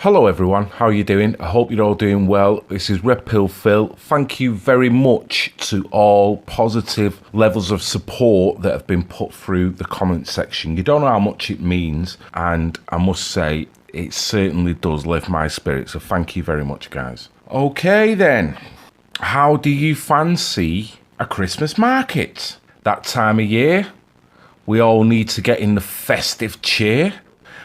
Hello everyone, how are you doing? I hope you're all doing well. This is Red Pill Phil. Thank you very much to all positive levels of support that have been put through the comment section. You don't know how much it means, and I must say it certainly does lift my spirits, so thank you very much, guys. Okay then, how do you fancy a Christmas market? That time of year, we all need to get in the festive cheer.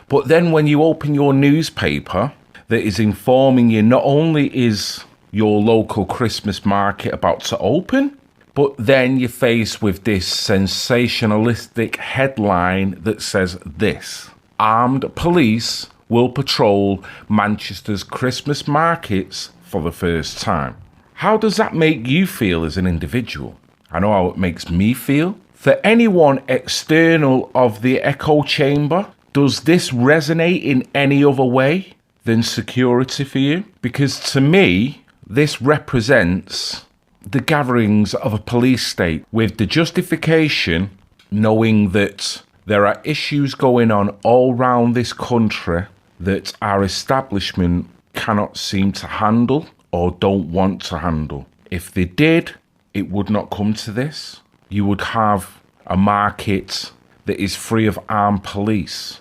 But then when you open your newspaper that is informing you not only is your local Christmas market about to open, but then you're faced with this sensationalistic headline that says this: armed police will patrol Manchester's Christmas markets for the first time. How does that make you feel as an individual? I know how it makes me feel. For anyone external of the echo chamber, does this resonate in any other way than security for you? Because to me, this represents the gatherings of a police state with the justification knowing that there are issues going on all around this country that our establishment cannot seem to handle or don't want to handle. If they did, it would not come to this. You would have a market that is free of armed police.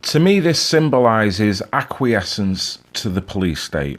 To me, this symbolises acquiescence to the police state,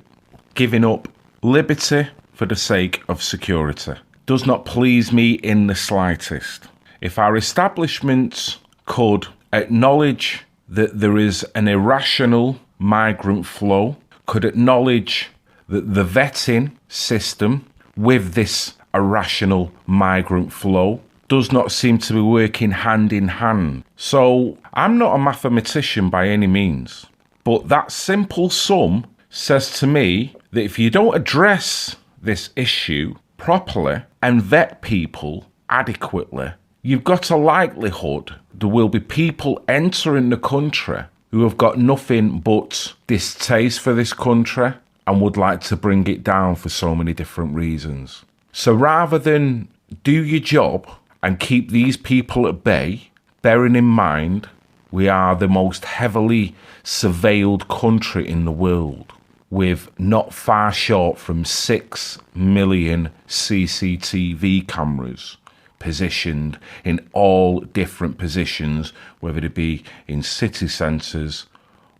giving up liberty for the sake of security. Does not please me in the slightest. If our establishments could acknowledge that there is an irrational migrant flow, could acknowledge that the vetting system with this irrational migrant flow does not seem to be working hand in hand. So I'm not a mathematician by any means, but that simple sum says to me that if you don't address this issue properly and vet people adequately, you've got a likelihood there will be people entering the country who have got nothing but distaste for this country and would like to bring it down for so many different reasons. So rather than do your job and keep these people at bay, bearing in mind we are the most heavily surveilled country in the world, with not far short from 6 million CCTV cameras positioned in all different positions, whether it be in city centres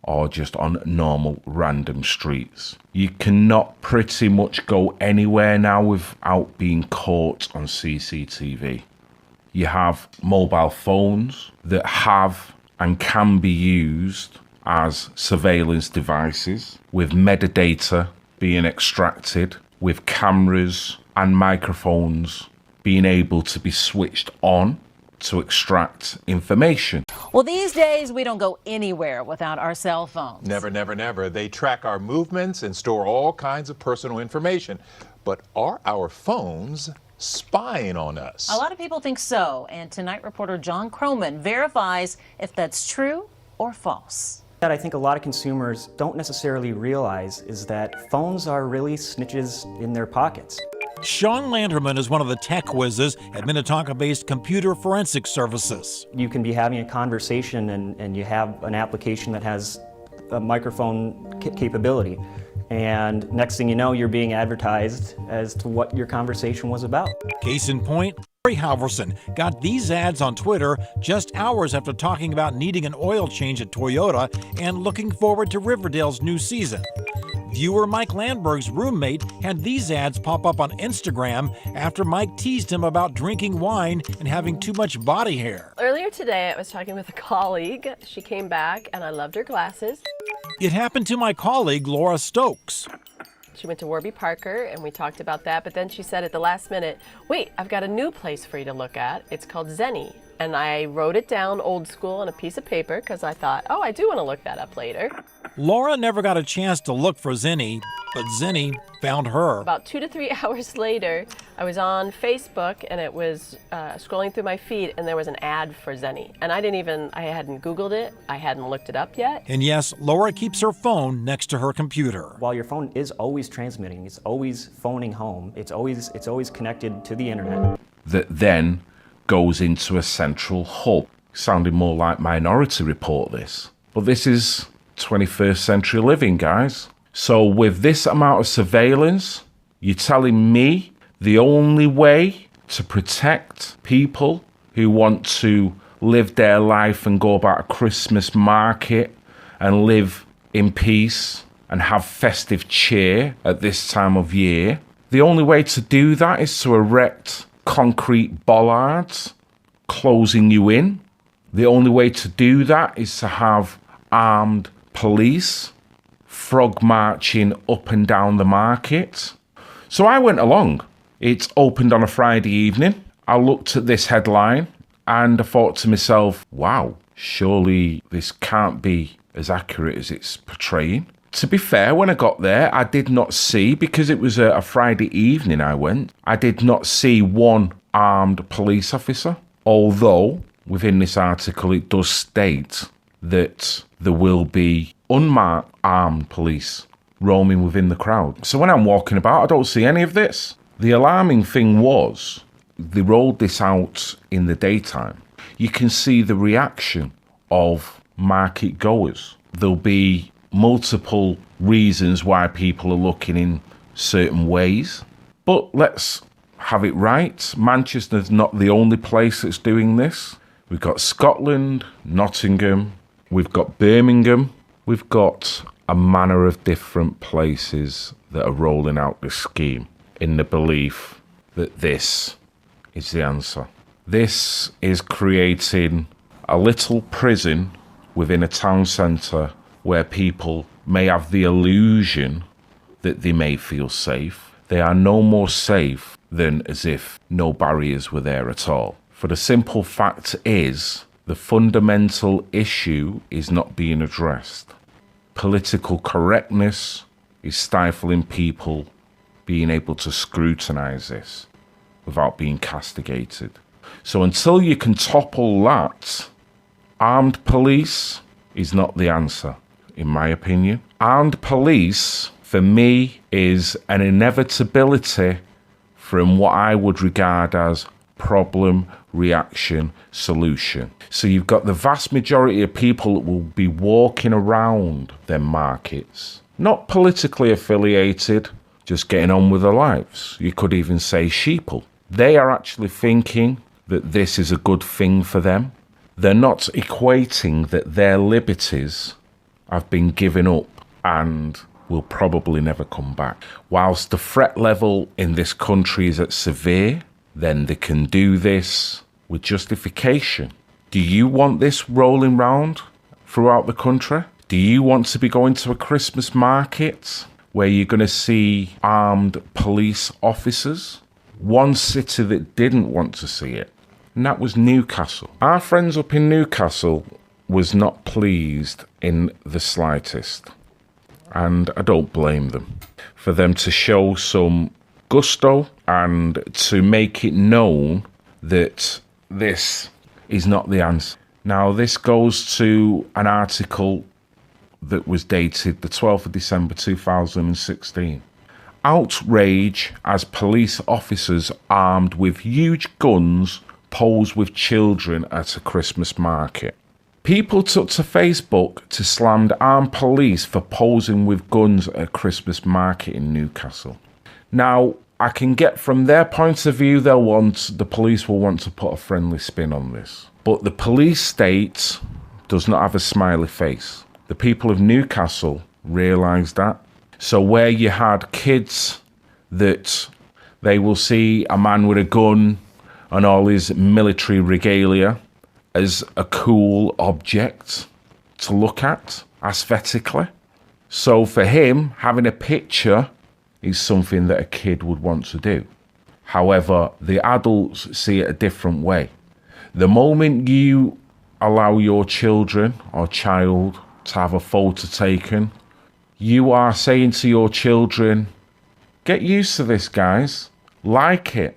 or just on normal random streets. You cannot pretty much go anywhere now without being caught on CCTV. You have mobile phones that have and can be used as surveillance devices, with metadata being extracted, with cameras and microphones being able to be switched on to extract information. Well, these days we don't go anywhere without our cell phones. Never, never, never. They track our movements and store all kinds of personal information. But are our phones spying on us? A lot of people think so, and Tonight reporter John Croman verifies if that's true or false. That I think a lot of consumers don't necessarily realize is that phones are really snitches in their pockets. Sean Landerman is one of the tech whizzes at Minnetonka-based Computer Forensic Services. You can be having a conversation and you have an application that has a microphone capability. And next thing you know, you're being advertised as to what your conversation was about. Case in point, Lori Halverson got these ads on Twitter just hours after talking about needing an oil change at Toyota and looking forward to Riverdale's new season. Viewer Mike Landberg's roommate had these ads pop up on Instagram after Mike teased him about drinking wine and having too much body hair. Earlier today, I was talking with a colleague. She came back and I loved her glasses. It happened to my colleague, Laura Stokes. She went to Warby Parker and we talked about that, but then she said at the last minute, wait, I've got a new place for you to look at. It's called Zenni. And I wrote it down old school on a piece of paper because I thought, oh, I do want to look that up later. Laura never got a chance to look for Zenni, but Zenni found her. About 2 to 3 hours later, I was on Facebook and it was scrolling through my feed and there was an ad for Zenni. And I hadn't Googled it, I hadn't looked it up yet. And yes, Laura keeps her phone next to her computer. While your phone is always transmitting, it's always phoning home, it's always connected to the internet. That then goes into a central hub. Sounding more like Minority Report, this. But this is 21st century living, guys. So with this amount of surveillance, you're telling me the only way to protect people who want to live their life and go about a Christmas market and live in peace and have festive cheer at this time of year, the only way to do that is to erect concrete bollards closing you in. The only way to do that is to have armed police frog marching up and down the market. So I went along. It opened on a Friday evening. I looked at this headline and I thought to myself, wow, surely this can't be as accurate as it's portraying. To be fair, when I got there, I did not see, because it was a Friday evening I did not see one armed police officer. Although, within this article, it does state that there will be unmarked armed police roaming within the crowd. So when I'm walking about, I don't see any of this. The alarming thing was, they rolled this out in the daytime. You can see the reaction of market goers. There'll be multiple reasons why people are looking in certain ways. But let's have it right. Manchester's not the only place that's doing this. We've got Scotland, Nottingham, we've got Birmingham, we've got a manner of different places that are rolling out this scheme in the belief that this is the answer. This is creating a little prison within a town centre where people may have the illusion that they may feel safe. They are no more safe than as if no barriers were there at all. For the simple fact is, the fundamental issue is not being addressed. Political correctness is stifling people being able to scrutinise this without being castigated. So until you can topple that, armed police is not the answer, in my opinion. Armed police, for me, is an inevitability from what I would regard as problem, reaction, solution. So you've got the vast majority of people that will be walking around their markets, not politically affiliated, just getting on with their lives. You could even say sheeple. They are actually thinking that this is a good thing for them. They're not equating that their liberties have been given up and will probably never come back. Whilst the threat level in this country is at severe, then they can do this with justification. Do you want this rolling round throughout the country? Do you want to be going to a Christmas market where you're going to see armed police officers? One city that didn't want to see it, and that was Newcastle. Our friends up in Newcastle was not pleased in the slightest, and I don't blame them, for them to show some gusto and to make it known that this is not the answer. Now, this goes to an article that was dated the 12th of December 2016. Outrage as police officers armed with huge guns pose with children at a Christmas market. People took to Facebook to slam armed police for posing with guns at a Christmas market in Newcastle. Now, I can get from their point of view, the police will want to put a friendly spin on this. But the police state does not have a smiley face. The people of Newcastle realised that. So where you had kids that they will see a man with a gun and all his military regalia as a cool object to look at aesthetically. So for him, having a picture is something that a kid would want to do. However, the adults see it a different way. The moment you allow your children or child to have a photo taken, you are saying to your children, get used to this, guys. Like it.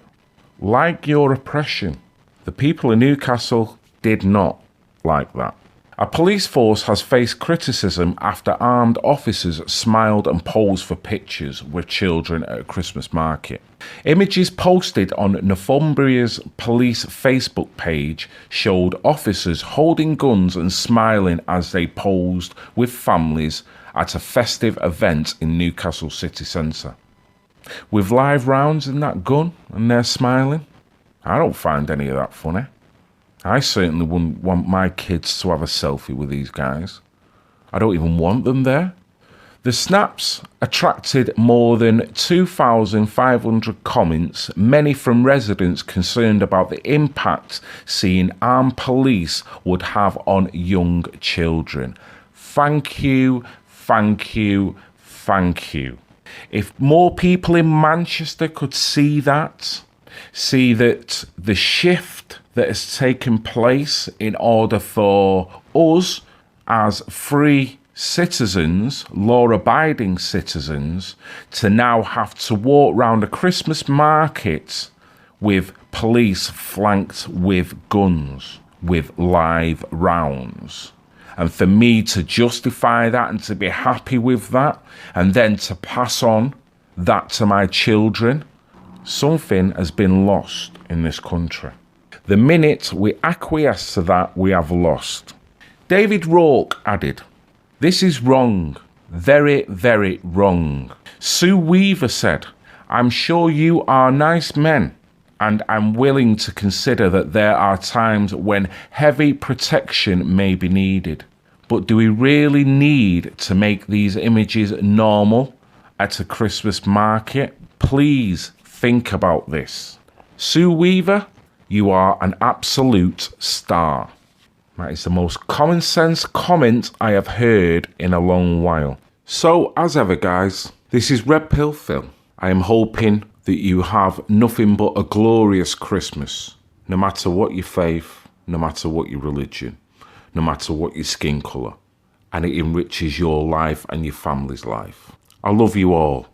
Like your oppression. The people of Newcastle did not like that. A police force has faced criticism after armed officers smiled and posed for pictures with children at a Christmas market. Images posted on Northumbria's police Facebook page showed officers holding guns and smiling as they posed with families at a festive event in Newcastle city centre. With live rounds in that gun and they're smiling? I don't find any of that funny. I certainly wouldn't want my kids to have a selfie with these guys. I don't even want them there. The snaps attracted more than 2,500 comments, many from residents concerned about the impact seeing armed police would have on young children. Thank you, thank you, thank you. If more people in Manchester could see that the shift that has taken place in order for us as free citizens, law-abiding citizens, to now have to walk round a Christmas market with police flanked with guns, with live rounds. And for me to justify that and to be happy with that, and then to pass on that to my children, something has been lost in this country. The minute we acquiesce to that, we have lost. David Rourke added, "This is wrong. Very, very wrong." Sue Weaver said, "I'm sure you are nice men, and I'm willing to consider that there are times when heavy protection may be needed. But do we really need to make these images normal at a Christmas market? Please think about this." Sue Weaver, you are an absolute star. That is the most common sense comment I have heard in a long while. So, as ever, guys, this is Red Pill Phil. I am hoping that you have nothing but a glorious Christmas, no matter what your faith, no matter what your religion, no matter what your skin colour, and it enriches your life and your family's life. I love you all,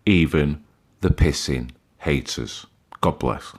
even the pissing haters. God bless.